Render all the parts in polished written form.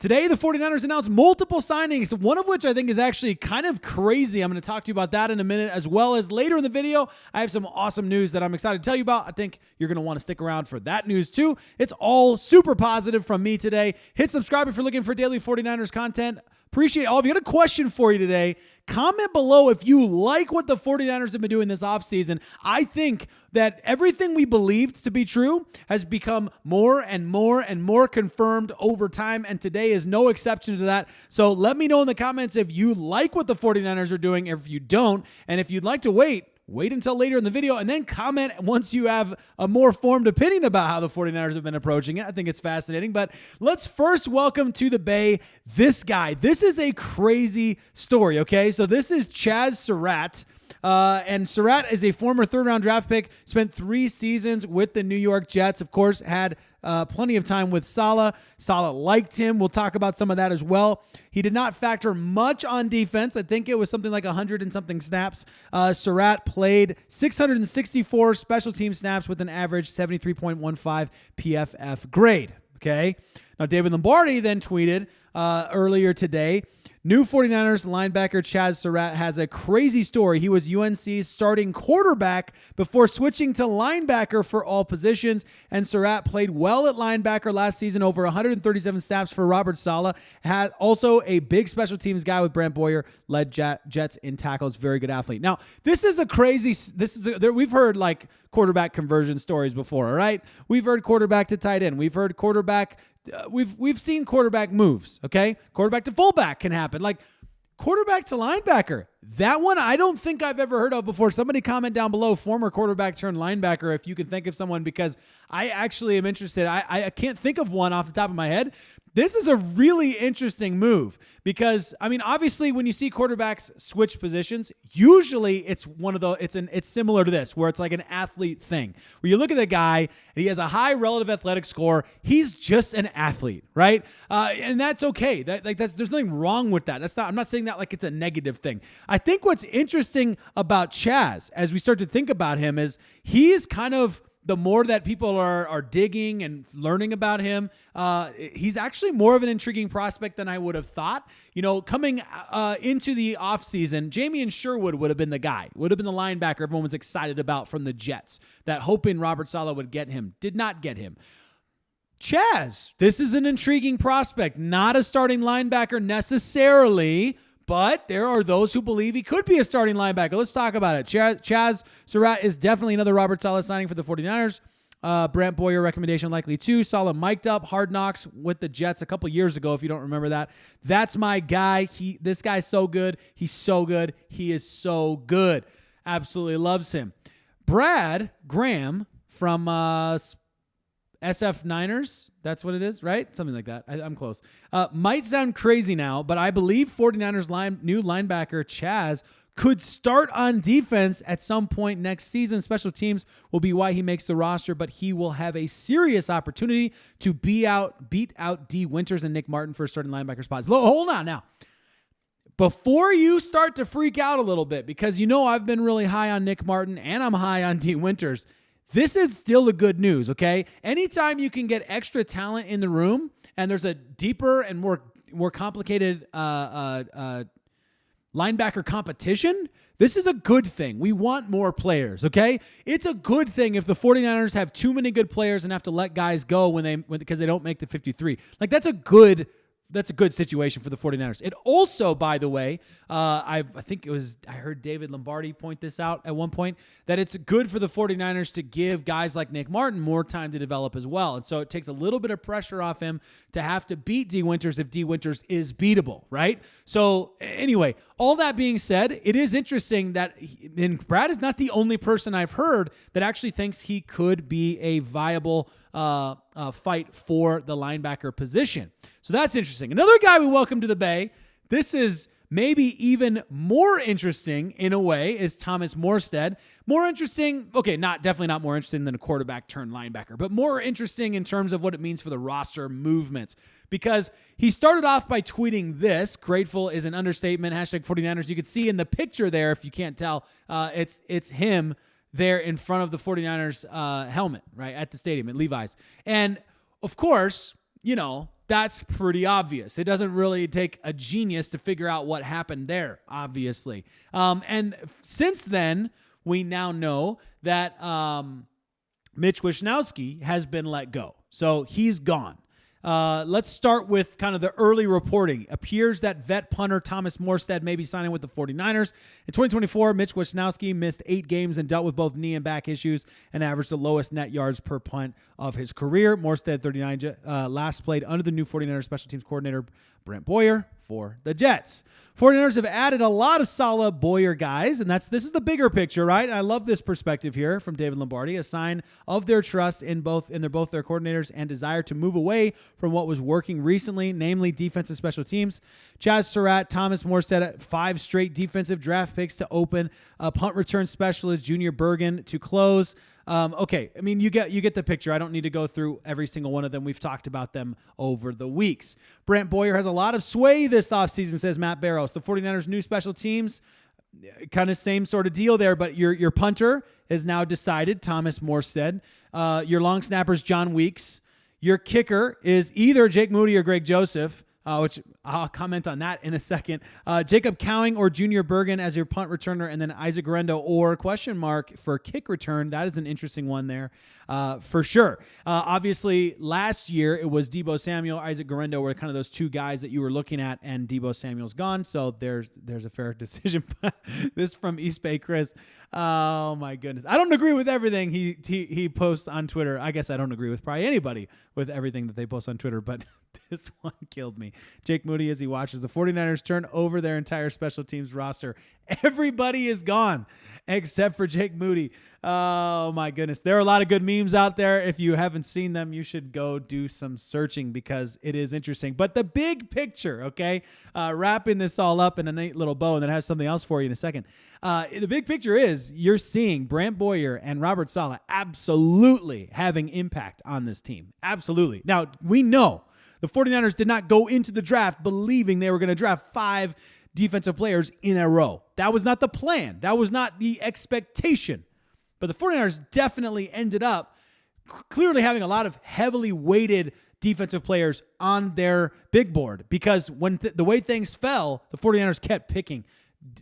Today, the 49ers announced multiple signings, one of which I think is actually kind of crazy. I'm going to talk to you about that in a minute, as well as later in the video, I have some awesome news that I'm excited to tell you about. I think you're going to want to stick around for that news too. It's all super positive from me today. Hit subscribe if you're looking for daily 49ers content. Appreciate all of you. I got a question for you today. Comment below if you like what the 49ers have been doing this offseason. I think that everything we believed to be true has become more and more and more confirmed over time, and today is no exception to that. So let me know in the comments if you like what the 49ers are doing, if you don't, and if you'd like to wait until later in the video and then comment once you have a more formed opinion about how the 49ers have been approaching it. I think it's fascinating. But let's first welcome to the Bay this guy. This is a crazy story, okay? So this is Chazz Serat. And Serat is a former third-round draft pick, spent 3 seasons with the New York Jets, of course, had plenty of time with Saleh. Saleh liked him. We'll talk about some of that as well. He did not factor much on defense. I think it was something like 100 and something snaps. Serat played 664 special team snaps with an average 73.15 PFF grade. Okay. Now, David Lombardi then tweeted earlier today, new 49ers linebacker Chazz Serat has a crazy story. He was UNC's starting quarterback before switching to linebacker for all positions, and Serat played well at linebacker last season, over 137 snaps for Robert Saleh. Had also a big special teams guy with Brant Boyer, led Jets in tackles, very good athlete. Now, this is a crazy, we've heard like quarterback conversion stories before, all right? We've heard quarterback to tight end. We've heard quarterback we've seen quarterback moves, okay? Quarterback to fullback can happen. Like quarterback to linebacker, that one I don't think I've ever heard of before. Somebody comment down below, former quarterback turned linebacker, if you can think of someone, because I actually am interested. I can't think of one off the top of my head. This is a really interesting move because, I mean, obviously when you see quarterbacks switch positions, usually it's one of the, it's similar to this, where it's like an athlete thing, where you look at the guy and he has a high relative athletic score. He's just an athlete, right? And that's okay. There's nothing wrong with that. I'm not saying that like it's a negative thing. I think what's interesting about Chazz, as we start to think about him, is he is kind of, the more that people are digging and learning about him, he's actually more of an intriguing prospect than I would have thought. You know, coming into the offseason, Jamien Sherwood would have been the guy, would have been the linebacker everyone was excited about from the Jets, that hoping Robert Saleh would get him, did not get him. Chazz, this is an intriguing prospect, not a starting linebacker necessarily, but there are those who believe he could be a starting linebacker. Let's talk about it. Chazz Serat is definitely another Robert Saleh signing for the 49ers. Brant Boyer recommendation likely too. Saleh mic'd up Hard Knocks with the Jets a couple years ago, if you don't remember that. That's my guy. This guy's so good. He's so good. He is so good. Absolutely loves him. Brad Graham from SF Niners, that's what it is, right? Something like that. I'm close. Might sound crazy now, but I believe 49ers new linebacker Chazz could start on defense at some point next season. Special teams will be why he makes the roster, but he will have a serious opportunity to beat out D. Winters and Nick Martin for starting linebacker spots. Hold on now. Before you start to freak out a little bit, because you know I've been really high on Nick Martin and I'm high on D. Winters, this is still the good news, okay? Anytime you can get extra talent in the room and there's a deeper and more complicated linebacker competition, this is a good thing. We want more players, okay? It's a good thing if the 49ers have too many good players and have to let guys go because they don't make the 53. Like, that's a good situation for the 49ers. It also, by the way, I heard David Lombardi point this out at one point, that it's good for the 49ers to give guys like Nick Martin more time to develop as well. And so it takes a little bit of pressure off him to have to beat D. Winters if D. Winters is beatable, right? So anyway, all that being said, it is interesting that and Brad is not the only person I've heard that actually thinks he could be a viable fight for the linebacker position. So that's interesting. Another guy we welcome to the Bay, this is maybe even more interesting in a way, is Thomas Morstead. More interesting, okay, definitely not more interesting than a quarterback turned linebacker, but more interesting in terms of what it means for the roster movements. Because he started off by tweeting this, grateful is an understatement, #49ers. You can see in the picture there, if you can't tell, it's him there in front of the 49ers helmet, right, at the stadium, at Levi's. And, of course, you know, that's pretty obvious. It doesn't really take a genius to figure out what happened there, obviously. And since then, we now know that Mitch Wishnowsky has been let go. So he's gone. Let's start with kind of the early reporting. Appears that vet punter Thomas Morstead may be signing with the 49ers. In 2024, Mitch Wishnowsky missed 8 games and dealt with both knee and back issues and averaged the lowest net yards per punt of his career. Morstead, 39, last played under the new 49ers special teams coordinator Brent Boyer for the Jets. 49ers have added a lot of solid Boyer guys, and this is the bigger picture, right? I love this perspective here from David Lombardi, a sign of their trust in both their coordinators and desire to move away from what was working recently, namely defensive special teams. Chazz Serat, Thomas Morstead, 5 straight defensive draft picks to open, punt return specialist Junior Bergen to close. Okay, I mean, you get the picture. I don't need to go through every single one of them. We've talked about them over the weeks. Brent Boyer has a lot of sway this offseason, says Matt Barrows. The 49ers' new special teams, kind of same sort of deal there, but your punter is now decided, Thomas Morstead. Your long snapper's John Weeks. Your kicker is either Jake Moody or Greg Joseph, which I'll comment on that in a second. Jacob Cowing or Junior Bergen as your punt returner, and then Isaac Guerrero or question mark for kick return. That is an interesting one there for sure. Obviously, last year it was Deebo Samuel, Isaac Guerrero were kind of those 2 guys that you were looking at, and Deebo Samuel's gone, so there's a fair decision. This from East Bay Chris. Oh my goodness. I don't agree with everything he posts on Twitter. I guess I don't agree with probably anybody with everything that they post on Twitter, but this one killed me. Jake Moody, as he watches the 49ers turn over their entire special teams roster. Everybody is gone except for Jake Moody. Oh my goodness. There are a lot of good memes out there. If you haven't seen them, you should go do some searching because it is interesting. But the big picture, okay, wrapping this all up in a neat little bow, and then I have something else for you in a second. The big picture is you're seeing Brent Boyer and Robert Saleh absolutely having impact on this team. Absolutely. Now, we know the 49ers did not go into the draft believing they were going to draft 5 defensive players in a row. That was not the plan. That was not the expectation. But the 49ers definitely ended up clearly having a lot of heavily weighted defensive players on their big board because when the way things fell, the 49ers kept picking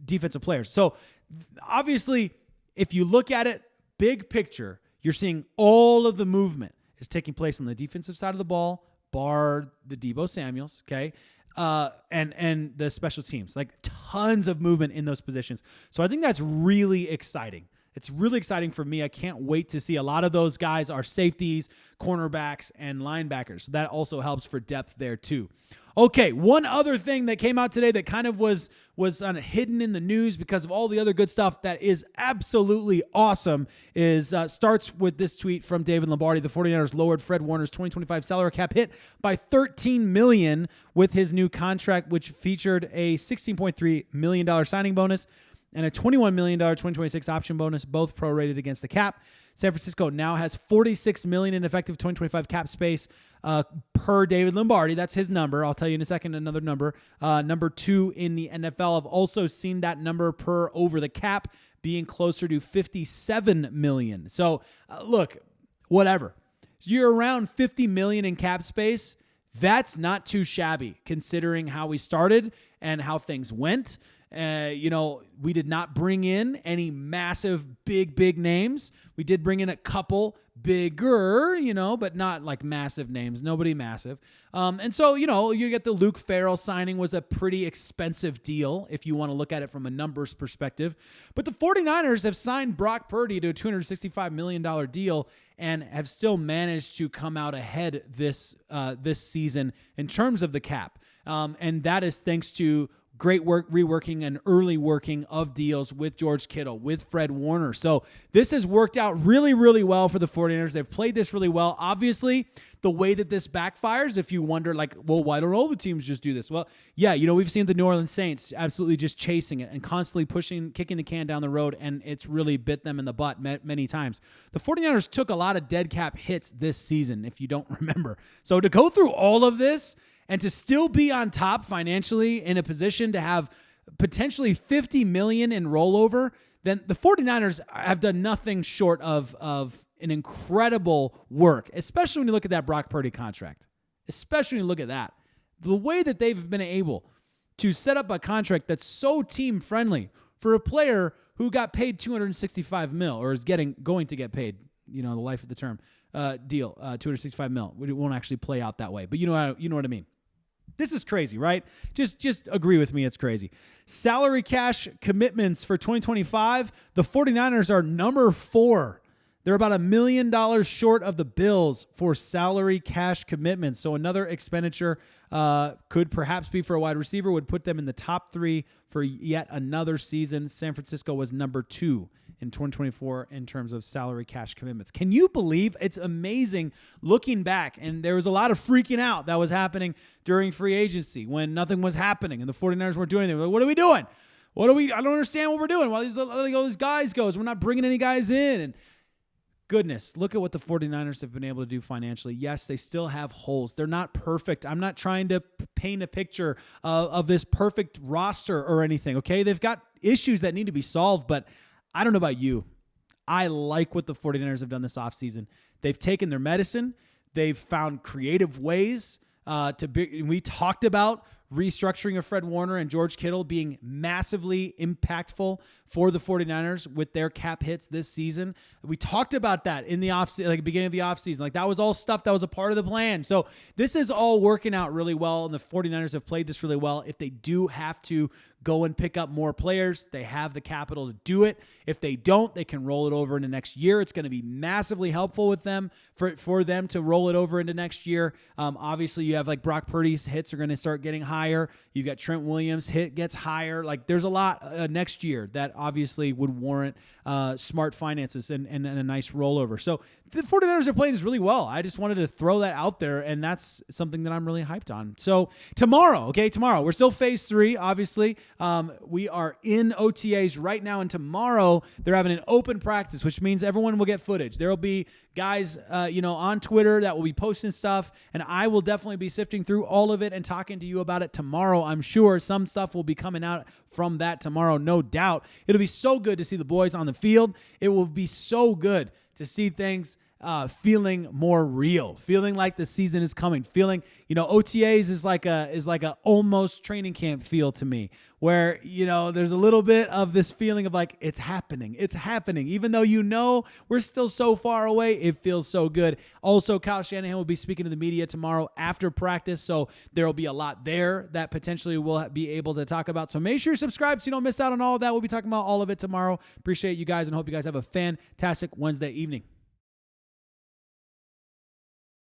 defensive players. So obviously, if you look at it, big picture, you're seeing all of the movement is taking place on the defensive side of the ball, bar the Deebo Samuels, okay, and the special teams, like tons of movement in those positions. So I think that's really exciting. It's really exciting for me. I can't wait to see. A lot of those guys are safeties, cornerbacks, and linebackers. So that also helps for depth there too. Okay, one other thing that came out today that kind of was hidden in the news because of all the other good stuff that is absolutely awesome is starts with this tweet from David Lombardi. The 49ers lowered Fred Warner's 2025 salary cap hit by $13 million with his new contract, which featured a $16.3 million signing bonus and a $21 million 2026 option bonus, both prorated against the cap. San Francisco now has $46 million in effective 2025 cap space per David Lombardi. That's his number. I'll tell you in a second another number. Number 2 in the NFL. I've also seen that number per over the cap being closer to $57 million. So, look, whatever. You're around $50 million in cap space. That's not too shabby considering how we started and how things went. We did not bring in any massive, big names. We did bring in a couple bigger, but not like massive names. Nobody massive. And so, you get the Luke Farrell signing was a pretty expensive deal if you want to look at it from a numbers perspective. But the 49ers have signed Brock Purdy to a $265 million deal and have still managed to come out ahead this season in terms of the cap. And that is thanks to great work, reworking and early working of deals with George Kittle, with Fred Warner. So this has worked out really, really well for the 49ers. They've played this really well. Obviously, the way that this backfires, if you wonder, why don't all the teams just do this? Well, yeah, we've seen the New Orleans Saints absolutely just chasing it and constantly kicking the can down the road, and it's really bit them in the butt many times. The 49ers took a lot of dead cap hits this season, if you don't remember. So to go through all of this and to still be on top financially in a position to have potentially $50 million in rollover, then the 49ers have done nothing short of an incredible work, especially when you look at that Brock Purdy contract. especially when you look at that. The way that they've been able to set up a contract that's so team friendly for a player who got paid $265 million or is going to get paid, the life of the term deal, $265 million. It won't actually play out that way, but you know what I mean. This is crazy, right? Just agree with me. It's crazy. Salary cash commitments for 2025. The 49ers are number 4. They're about $1 million short of the Bills for salary cash commitments. So another expenditure could perhaps be for a wide receiver, would put them in the top 3 for yet another season. San Francisco was number 2 in 2024 in terms of salary cash commitments. Can you believe? It's amazing looking back. And there was a lot of freaking out that was happening during free agency when nothing was happening and the 49ers weren't doing anything. Like, what are we doing? I don't understand what we're doing. While letting all these guys go, we're not bringing any guys in. And goodness, look at what the 49ers have been able to do financially. Yes, they still have holes. They're not perfect. I'm not trying to paint a picture of this perfect roster or anything, okay? They've got issues that need to be solved, but I don't know about you. I like what the 49ers have done this offseason. They've taken their medicine. They've found creative ways we talked about restructuring of Fred Warner and George Kittle being massively impactful for the 49ers with their cap hits this season. We talked about that in the beginning of the offseason. Like, that was all stuff that was a part of the plan. So this is all working out really well, and the 49ers have played this really well. If they do have to go and pick up more players, they have the capital to do it. If they don't, they can roll it over into next year. It's going to be massively helpful with them for them to roll it over into next year. Obviously, you have like Brock Purdy's hits are going to start getting higher. You've got Trent Williams' hit gets higher. Like, there's a lot next year that obviously would warrant smart finances and a nice rollover. So the 49ers are playing this really well. I just wanted to throw that out there, and that's something that I'm really hyped on. So tomorrow, we're still phase 3, obviously. We are in OTAs right now, and tomorrow they're having an open practice, which means everyone will get footage. There will be guys, on Twitter that will be posting stuff, and I will definitely be sifting through all of it and talking to you about it tomorrow. I'm sure some stuff will be coming out from that tomorrow, no doubt. It'll be so good to see the boys on the field. It will be so good to see things feeling more real, feeling like the season is coming, feeling, OTAs is like a almost training camp feel to me, where, there's a little bit of this feeling of like, it's happening. Even though, we're still so far away, it feels so good. Also, Kyle Shanahan will be speaking to the media tomorrow after practice, so there will be a lot there that potentially we'll be able to talk about. So make sure you're subscribed so you don't miss out on all of that. We'll be talking about all of it tomorrow. Appreciate you guys and hope you guys have a fantastic Wednesday evening.